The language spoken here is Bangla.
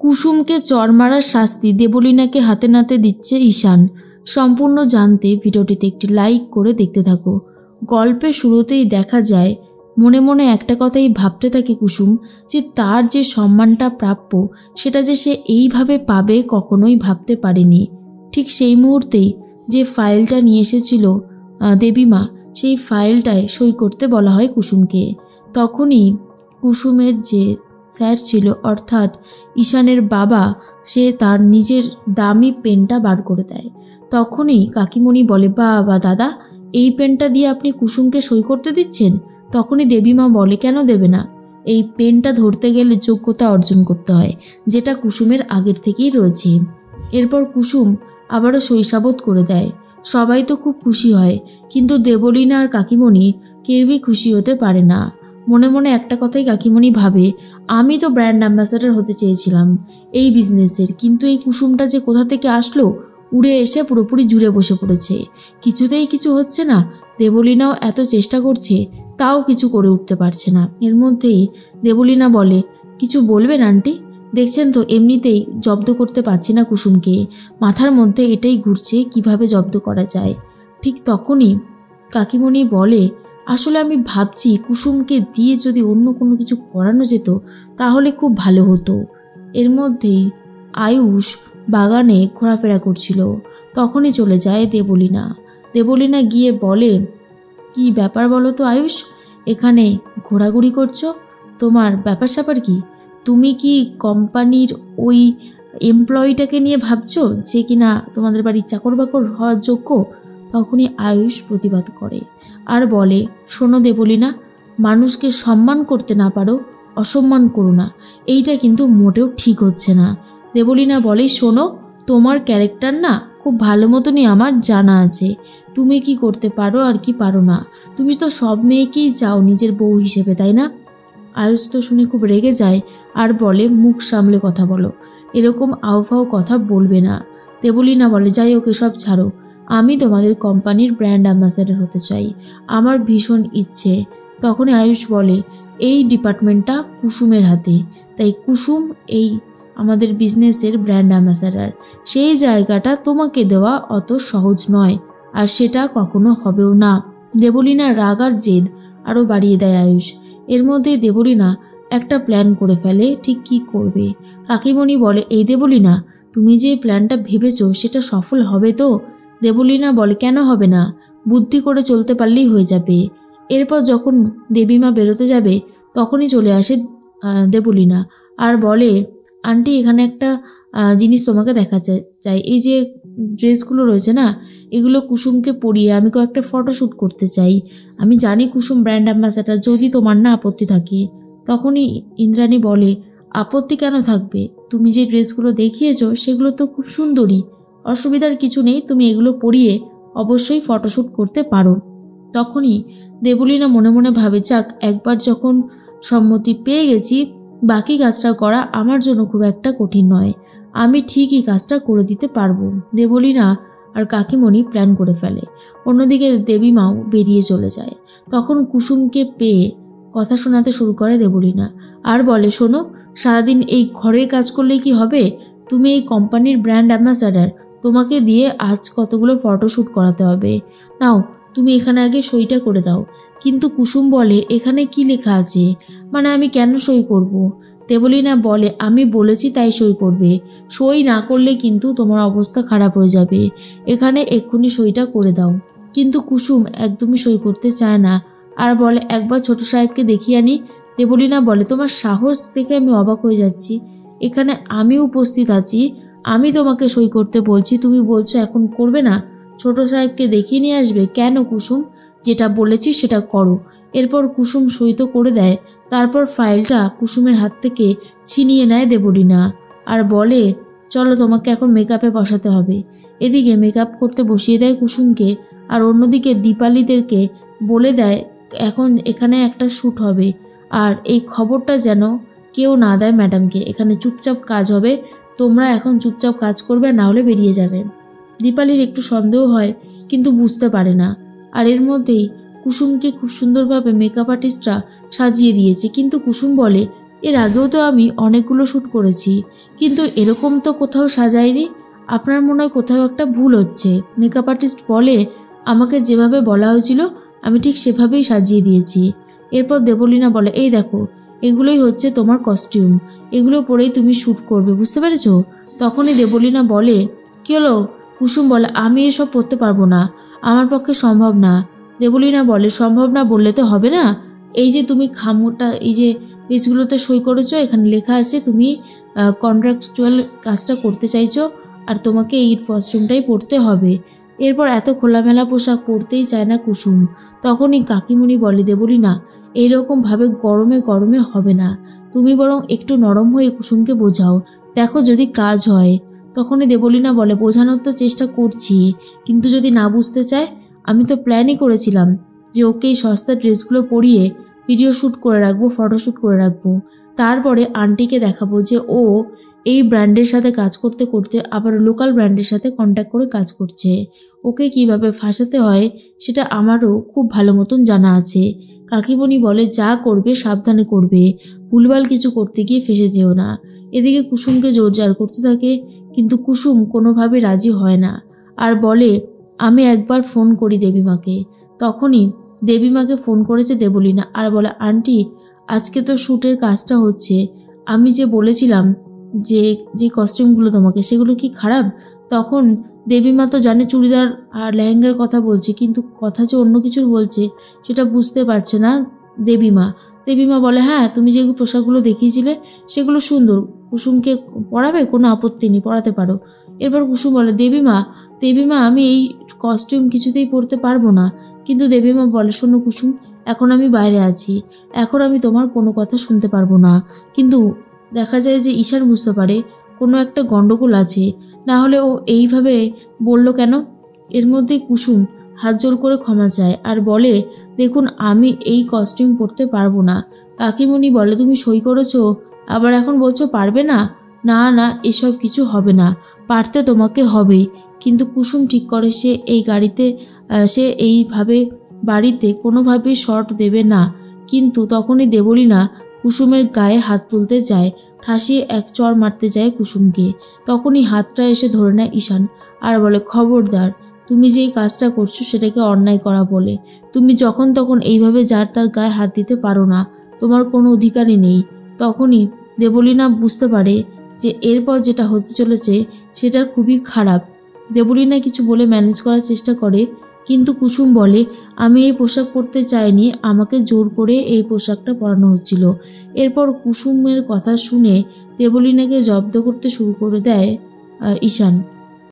কুসুমকে চড় মারার শাস্তি দেবলীনাকে হাতে নাতে দিচ্ছে ঈশান। সম্পূর্ণ জানতে ভিডিওটিতে একটি লাইক করে দেখতে থাকো। গল্পের শুরুতেই দেখা যায় মনে মনে একটা কথাই ভাবতে থাকে কুসুম, যে তার যে সম্মানটা প্রাপ্য সেটা যে সে এইভাবে পাবে কখনোই ভাবতে পারেনি। ঠিক সেই মুহূর্তেই যে ফাইলটা নিয়ে এসেছিল দেবীমা, সেই ফাইলটায় সই করতে বলা হয় কুসুমকে। তখনই কুসুমের যে স্যার ছিল অর্থাৎ ঈশানের বাবা, সে তার নিজের দামি পেনটা বার করে দেয়। তখনই কাকিমণি বলে, বাবা দাদা, এই পেনটা দিয়ে আপনি কুসুমকে সই করতে দিচ্ছেন? তখনই দেবীমা বলে, কেন দেবে না? এই পেনটা ধরতে গেলে যোগ্যতা অর্জন করতে হয়, যেটা কুসুমের আগের থেকেই রয়েছে। এরপর কুসুম আবারও সইসাবত করে দেয়। সবাই তো খুব খুশি হয়, কিন্তু দেবলীনা আর কাকিমণি কেউই খুশি হতে পারে না। মনে মনে একটা কথাই কাকিমণি ভাবে, আমি তো ব্র্যান্ড অ্যাম্বাসাডার হতে চেয়েছিলাম এই বিজনেসের, কিন্তু এই কুসুমটা যে কোথা থেকে আসলো, উড়ে এসে পুরোপুরি জুড়ে বসে পড়েছে। কিছুতেই কিছু হচ্ছে না। দেবলীনাও এত চেষ্টা করছে, তাও কিছু করে উঠতে পারছে না। এর মধ্যেই দেবলীনা বলে, কিছু বলবেন আন্টি? দেখছেন তো এমনিতেই জব্দ করতে পারছি না কুসুমকে, মাথার মধ্যে এটাই ঘুরছে কিভাবে জব্দ করা যায়। ঠিক তখনই কাকিমণি বলে, আসলে আমি ভাবছি কুসুমকে দিয়ে যদি অন্য কোনো কিছু করানো যেত তাহলে খুব ভালো হতো। এর মধ্যেই আয়ুষ বাগানে ঘোরাফেরা করছিল। তখনই চলে যায় দেবলীনা। দেবলীনা গিয়ে বলে, কি ব্যাপার বলো তো আয়ুষ, এখানে ঘোরাঘুরি করছো? তোমার ব্যাপার স্যাপার কি? তুমি কি কোম্পানির ওই এমপ্লয়িটাকে নিয়ে ভাবছো যে কিনা তোমাদের বাড়ির চাকর বাকর হওয়ার যোগ্য? তখনই আয়ুষ প্রতিবাদ করে আর বলে, শোনো দেবলীনা, মানুষকে সম্মান করতে না পারো অসম্মান করো না, এইটা কিন্তু মোটেও ঠিক হচ্ছে না। দেবলীনা বলে, শোনো, তোমার ক্যারেক্টার না খুব ভালো মতনই আমার জানা আছে, তুমি কি করতে পারো আর কি পারো না। তুমি তো সব মেয়েকেই চাও নিজের বউ হিসেবে, তাই না? আয়ুষ তো শুনে খুব রেগে যায় আর বলে, মুখ সামলে কথা বলো, এরকম আউফাউ কথা বলবে না। দেবলীনা বলে, যাই ওকে সব ছাড়ো, আমি তোমাদের কোম্পানির ব্র্যান্ড অ্যাম্বাসাডার হতে চাই, আমার ভীষণ ইচ্ছে। তখনই আয়ুষ বলে, এই ডিপার্টমেন্টটা কুসুমের হাতে, তাই কুসুম এই আমাদের বিজনেসের ব্র্যান্ড অ্যাম্বাসাডার। সেই জায়গাটা তোমাকে দেওয়া অত সহজ নয়, আর সেটা কখনো হবেও না। দেবলীনার রাগ আর জেদ আরও বাড়িয়ে দেয় আয়ুষ। এর মধ্যে দেবলীনা একটা প্ল্যান করে ফেলে, ঠিক কী করবে। কাকিমণি বলে, এই দেবলীনা, তুমি যে প্ল্যানটা ভেবেছো সেটা সফল হবে তো? দেবলীনা বলে, কেন হবে না, বুদ্ধি করে চলতে পারলেই হয়ে যাবে। এরপর যখন দেবীমা বেরোতে যাবে তখনই চলে আসে দেবলীনা আর বলে, আন্টি, এখানে একটা জিনিস তোমাকে দেখাতে চাই। এই যে ড্রেসগুলো রয়েছে না, এগুলো কুসুমকে পরিয়ে আমি কয়েকটা ফটোশ্যুট করতে চাই। আমি জানি কুসুম ব্র্যান্ড অ্যাম্বাসাডার, যদি তোমার না আপত্তি থাকে। তখনই ইন্দ্রাণী বলে, আপত্তি কেন থাকবে? তুমি যে ড্রেসগুলো দেখিয়েছো সেগুলো তো খুব সুন্দরী, অসুবিধার কিছু নেই, তুমি এগুলো পরিয়ে অবশ্যই ফটোশ্যুট করতে পারো। তখনই দেবলীনা মনে মনে ভাবে, যাক, একবার যখন সম্মতি পেয়ে গেছি, বাকি কাজটা করা আমার জন্য খুব একটা কঠিন নয়, আমি ঠিকই কাজটা করে দিতে পারবো। দেবলীনা আর কাকিমণি প্ল্যান করে ফেলে। অন্যদিকে দেবীমাও বেরিয়ে চলে যায়। তখন কুসুমকে পেয়ে কথা শোনাতে শুরু করে দেবলীনা আর বলে, শোনো, সারাদিন এই ঘরের কাজ করলে কি হবে? তুমি এই কোম্পানির ব্র্যান্ড অ্যাম্বাসাডার, তোমাকে দিয়ে আজ কতগুলো ফটোশ্যুট করাতে হবে। নাও, তুমি এখানে আগে সইটা করে দাও। কিন্তু কুসুম বলে, এখানে কি লেখা আছে, মানে আমি কেন সই করব? দেবলীনা বলে, আমি বলেছি তাই সই করবে, সই না করলে কিন্তু তোমার অবস্থা খারাপ হয়ে যাবে, এখানে এক্ষুনি সইটা করে দাও। কিন্তু কুসুম একদমই সই করতে চায় না আর বলে, একবার ছোট সাহেবকে দেখিয়ে আনি। দেবলীনা বলে, তোমার সাহস দেখে আমি অবাক হয়ে যাচ্ছি, এখানে আমি উপস্থিত আছি, আমি তোমাকে সই করতে বলছি, তুমি বলছো এখন করবে না? ছোট সাহেবকে দেখিয়ে নিয়ে আসবে। কেন কুসুম, যেটা বলেছি সেটা করো। এরপর কুসুম সই তো করে দেয়, তারপর ফাইলটা কুসুমের হাত থেকে ছিনিয়ে নেয় দেবলীনা আর বলে, চলো, তোমাকে এখন মেকআপে বসাতে হবে। এদিকে মেকআপ করতে বসিয়ে দেয় কুসুমকে, আর অন্যদিকে দীপালিদেরকে বলে দেয়, এখন এখানে একটা শ্যুট হবে, আর এই খবরটা যেন কেউ না দেয় ম্যাডামকে, এখানে চুপচাপ কাজ হবে, তোমরা এখন চুপচাপ কাজ করবে, না হলে বেরিয়ে যাবে। দীপালির একটু সন্দেহ হয়, কিন্তু বুঝতে পারে না। আর এর মধ্যেই কুসুমকে খুব সুন্দরভাবে মেকআপ আর্টিস্টরা সাজিয়ে দিয়েছে, কিন্তু কুসুম বলে, এর আগেও তো আমি অনেকগুলো শ্যুট করেছি, কিন্তু এরকম তো কোথাও সাজাইনি। আপনার মনে হয় কোথাও একটা ভুল হচ্ছে। মেকআপ আর্টিস্ট বলে আমাকে যেভাবে বলা হয়েছিল আমি ঠিক সেভাবেই সাজিয়ে দিয়েছি। এরপর দেবলীনা বলে, এই দেখো এগুলোই হচ্ছে তোমার কস্টিউম, এগুলো পরেই তুমি শ্যুট করবে, বুঝতে পেরেছো? তখনই দেবলীনা বলে, কী হলো? কুসুম বলে, আমি এসব পরতে পারবো না, আমার পক্ষে সম্ভব না। দেবলীনা বলে, সম্ভব না বললে তো হবে না। এই যে তুমি খামোটা এই যে পেজগুলোতে সই করেছো, এখানে লেখা আছে তুমি কন্ট্রাকচুয়াল কাজটা করতে চাইছো আর তোমাকে এই কস্টিউমটাই পরতে হবে। এরপর এত খোলামেলা পোশাক পরতেই চায় না কুসুম। তখনই কাকিমণি বলে, দেবলীনা এইরকমভাবে গরমে গরমে হবে না, তুমি বরং একটু নরম হয়ে কুসুমকে বোঝাও, দেখো যদি কাজ হয়। তখনই দেবলীনা বলে, বোঝানোর তো চেষ্টা করছি, কিন্তু যদি না বুঝতে চায়? আমি তো প্ল্যানই করেছিলাম যে ওকে এই সস্তা ড্রেসগুলো পরিয়ে ভিডিও শ্যুট করে রাখবো, ফটোশ্যুট করে রাখবো, তারপরে আন্টিকে দেখাবো যে ও এই ব্র্যান্ডের সাথে কাজ করতে করতে আবার লোকাল ব্র্যান্ডের সাথে কন্ট্যাক্ট করে কাজ করছে। ওকে কিভাবে ফাঁসাতে হয় সেটা আমারও খুব ভালো মতন জানা আছে। কাকিমণি বলে, যা করবে সাবধানে করবে, ভুলভাল কিছু করতে গিয়ে ফেসে যেও না। এদিকে কুসুমকে জোরজার করতে থাকে, কিন্তু কুসুম কোনোভাবে রাজি হয় না আর বলে, আমি একবার ফোন করি দেবীমাকে। তখনই দেবীমাকে ফোন করেছে দেবলীনা আর বলে, আন্টি আজকে তো শ্যুটের কাজটা হচ্ছে, আমি যে বলেছিলাম যে যে কস্টিউমগুলো তোমাকে, সেগুলো কি খারাপ? তখন দেবীমা তো জানে চুড়িদার আর লেহেঙ্গার কথা বলছে, কিন্তু কথা যে অন্য কিছুর বলছে সেটা বুঝতে পারছে না দেবীমা। দেবীমা বলে, হ্যাঁ তুমি যে পোশাকগুলো দেখিয়েছিলে সেগুলো সুন্দর, কুসুমকে পরাবে, কোনো আপত্তি নেই, পরাতে পারো। এরপর কুসুম বলে, দেবীমা দেবীমা আমি এই কস্টিউম কিছুতেই পরতে পারবো না। কিন্তু দেবীমা বলে, শোনো কুসুম, এখন আমি বাইরে আছি, এখন আমি তোমার কোনো কথা শুনতে পারবো না। কিন্তু দেখা যায় যে ঈশান বুঝতে পারে কোনো একটা গণ্ডগোল আছে, না হলে ও এইভাবে বলল কেন? এর মধ্যে কুসুম হাত জোর করে ক্ষমা চায় আর বলে, দেখুন আমি এই কস্টিউম পরতে পারবো না। কাকিমণি বলে, তুমি সই করেছো আবার এখন বলছো পারবে না? না না, এসব কিছু হবে না, পারতে তোমাকে হবেই। কিন্তু কুসুম ঠিক করে সে এই গাড়িতে সে এইভাবে বাড়িতে কোনোভাবেই শর্ট দেবে না। কিন্তু তখনই দেবলীনা কুসুমের গায়ে হাত তুলতে যায়, ঠাসিয়ে এক চড় মারতে যায় কুসুমকে। তখনই হাতটা এসে ধরে নেয় ঈশান আর বলে, খবরদার, তুমি যেই কাজটা করছো সেটাকে অন্যায় করা বলে। তুমি যখন তখন এইভাবে যার তার গায়ে হাত দিতে পারো না, তোমার কোনো অধিকারই নেই। তখনই দেবলীনা বুঝতে পারে যে এরপর যেটা হতে চলেছে সেটা খুবই খারাপ। দেবলীনা কিছু বলে ম্যানেজ করার চেষ্টা করে, কিন্তু কুসুম বলে, আমি এই পোশাক পরতে চাইনি, আমাকে জোর করে এই পোশাকটা পরানো হচ্ছিল। এরপর কুসুমের কথা শুনে দেবলীনাকে জব্দ করতে শুরু করে দেয় ঈশান।